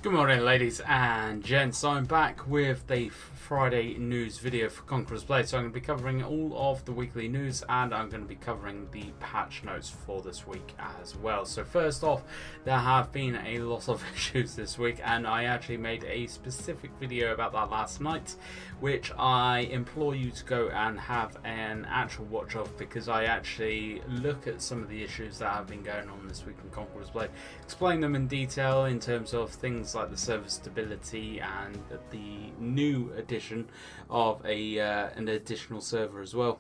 Good morning, ladies and gents. I'm back with the Friday news video for Conquerors Blade. So I'm going to be covering all of the weekly news, and I'm going to be covering the patch notes for this week as well. So first off, there have been a lot of issues this week, and I actually made a specific video about that last night, which I implore you to go and have an actual watch of, because I actually look at some of the issues that have been going on this week in Conquerors Blade, explain them in detail in terms of things like the server stability and the new addition of an additional server as well.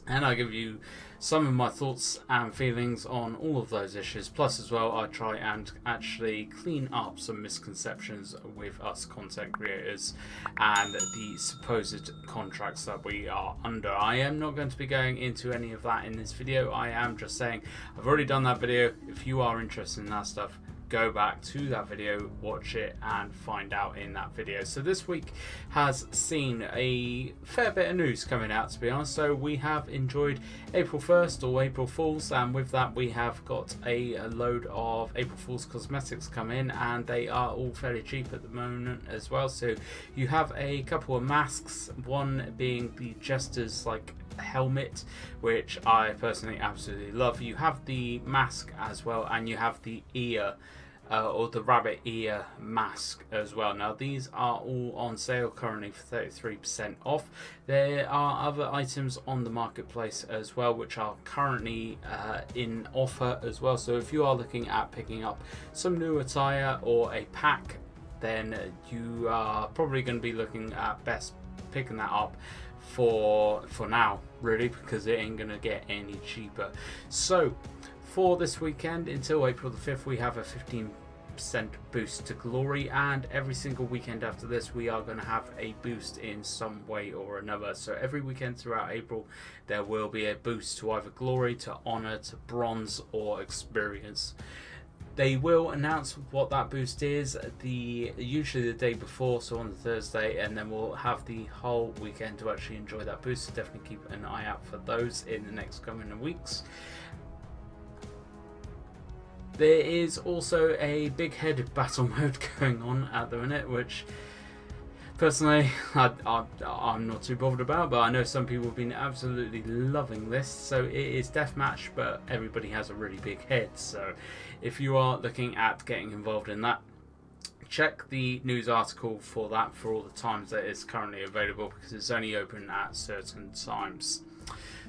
And I give you some of my thoughts and feelings on all of those issues. Plus as well, I try and actually clean up some misconceptions with us content creators and the supposed contracts that we are under. I am not going to be going into any of that in this video. I am just saying I've already done that video. If you are interested in that stuff, go back to that video, watch it, and find out in that video. So this week has seen a fair bit of news coming out, to be honest. So we have enjoyed April 1st or April Fools, and with that we have got a load of April Fools cosmetics come in, and they are all fairly cheap at the moment as well. So you have a couple of masks, one being the Jester's helmet, which I personally absolutely love. You have the mask as well, and you have the ear or the rabbit ear mask as well. Now these are all on sale currently for 33% off. There are other items on the marketplace as well which are currently in offer as well. So if you are looking at picking up some new attire or a pack, then you are probably going to be looking at best picking that up for now, really, because it ain't gonna get any cheaper. So for this weekend until April the 5th, we have a 15% boost to glory, and every single weekend after this we are going to have a boost in some way or another. So every weekend throughout April there will be a boost to either glory, to honor, to bronze, or experience. They will announce what that boost is usually the day before, so on the Thursday, and then we'll have the whole weekend to actually enjoy that boost. So definitely keep an eye out for those in the next coming weeks. There is also a big headed battle mode going on at the minute, which personally I'm not too bothered about, but I know some people have been absolutely loving this. So it is deathmatch, but everybody has a really big head. So if you are looking at getting involved in that, check the news article for that for all the times that it's currently available, because it's only open at certain times.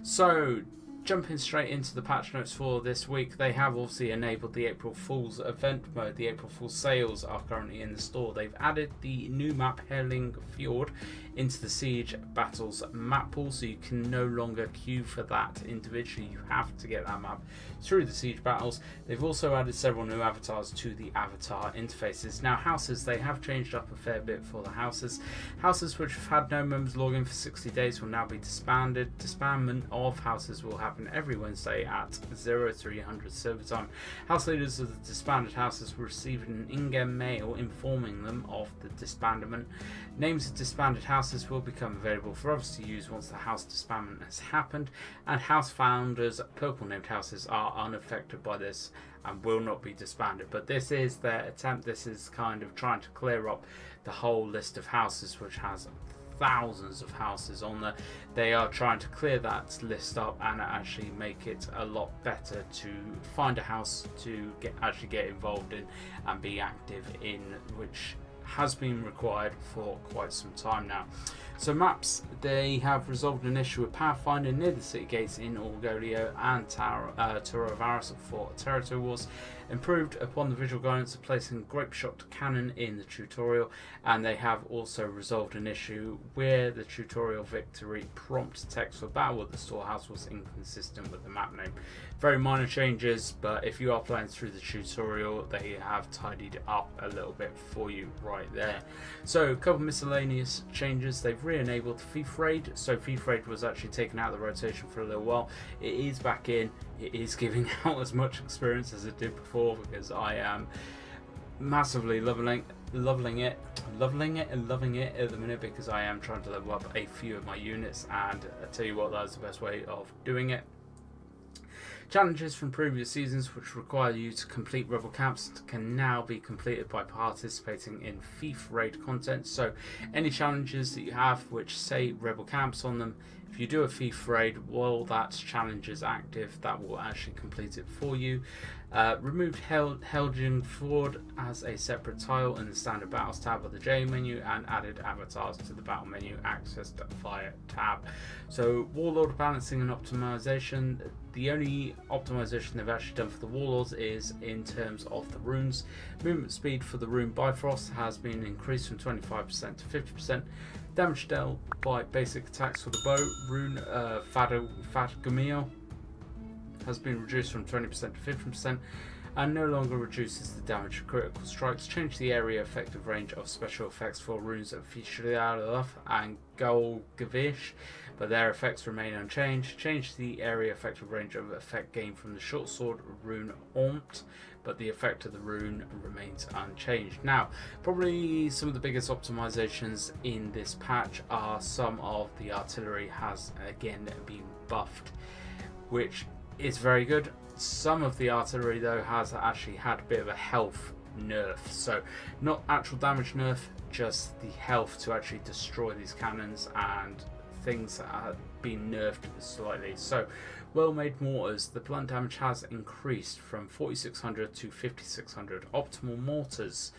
So jumping straight into the patch notes for this week, they have obviously enabled the April Fool's event mode. The April Fool's sales are currently in the store. They've added the new map Herling Fjord into the Siege Battles map pool, so you can no longer queue for that individually. You have to get that map through the Siege Battles. They've also added several new avatars to the avatar interfaces. Now houses, they have changed up a fair bit for the houses. Houses which have had no members log in for 60 days will now be disbanded. Disbandment of houses will happen every Wednesday at 0300 server time. House leaders of the disbanded houses will receive an in-game mail informing them of the disbandment. Names of disbanded houses will become available for others to use once the house disbandment has happened, and house founders, purple named houses, are unaffected by this and will not be disbanded. But this is their attempt. This is kind of trying to clear up the whole list of houses, which has thousands of houses on there. They are trying to clear that list up and actually make it a lot better to find a house to actually get involved in and be active in, which has been required for quite some time now. So maps, they have resolved an issue with pathfinding near the city gates in Orgolio and Tower of Varus for territory wars, improved upon the visual guidance of placing grape shot cannon in the tutorial, and they have also resolved an issue where the tutorial victory prompt text for battle with the storehouse was inconsistent with the map name. Very minor changes, but if you are playing through the tutorial, they have tidied up a little bit for you right there. So a couple miscellaneous changes. They've re-enabled Thief Raid. So Thief Raid was actually taken out of the rotation for a little while. It is back in. It is giving out as much experience as it did before, because I am massively loving it at the minute, because I am trying to level up a few of my units, and I tell you what, that's the best way of doing it. Challenges from previous seasons which require you to complete rebel camps can now be completed by participating in Thief Raid content. So any challenges that you have which say rebel camps on them, if you do a Thief Raid while that challenge is active, that will actually complete it for you. Removed Helgen Ford as a separate tile in the standard battles tab of the J menu, and added avatars to the battle menu accessed via tab. So Warlord balancing and optimization. The only optimization they've actually done for the Warlords is in terms of the runes. Movement speed for the rune Bifrost has been increased from 25% to 50%. Damage dealt by basic attacks for the bow rune Fatgamio has been reduced from 20% to 50% and no longer reduces the damage of critical strikes. Change the area effective range of special effects for runes of Fishralov and Golgavish, but their effects remain unchanged. Change the area effective range of effect gained from the short sword rune Ormt, but the effect of the rune remains unchanged. Now, probably some of the biggest optimizations in this patch are some of the artillery has again been buffed, which is very good. Some of the artillery though has actually had a bit of a health nerf, so not actual damage nerf, just the health to actually destroy these cannons, and things that have been nerfed slightly. So well-made mortars, the blunt damage has increased from 4600 to 5600. Optimal mortars,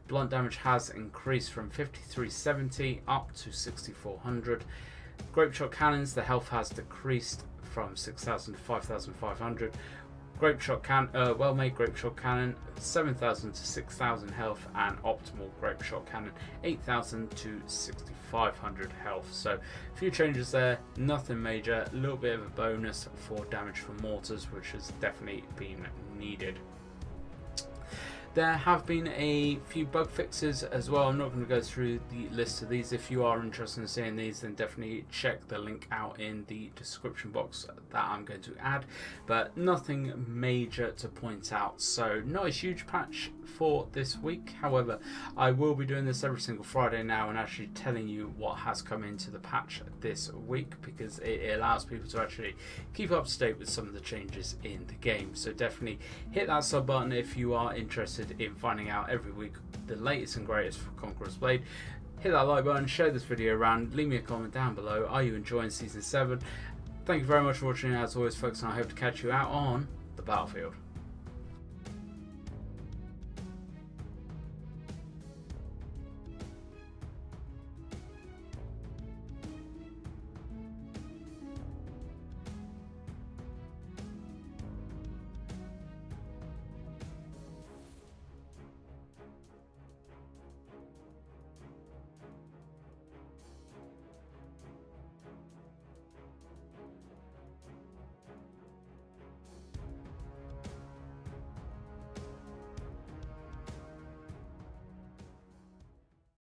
blunt damage has increased from 5370 up to 6400. Grape shot cannons, the health has decreased from 6000 to 5500. Grape shot well-made grape shot cannon 7000 to 6000 health, and optimal grape shot cannon 8000 to 6500 health. So a few changes there, nothing major. A little bit of a bonus for damage from mortars, which has definitely been needed. There have been a few bug fixes as well. I'm not going to go through the list of these. If you are interested in seeing these, then definitely check the link out in the description box that I'm going to add, but nothing major to point out. So not a huge patch for this week. However, I will be doing this every single Friday now and actually telling you what has come into the patch this week, because it allows people to actually keep up to date with some of the changes in the game. So definitely hit that sub button if you are interested in finding out every week the latest and greatest for Conqueror's Blade. Hit that like button, share this video around, leave me a comment down below. Are you enjoying Season 7? Thank you very much for watching as always, folks, and I hope to catch you out on the battlefield.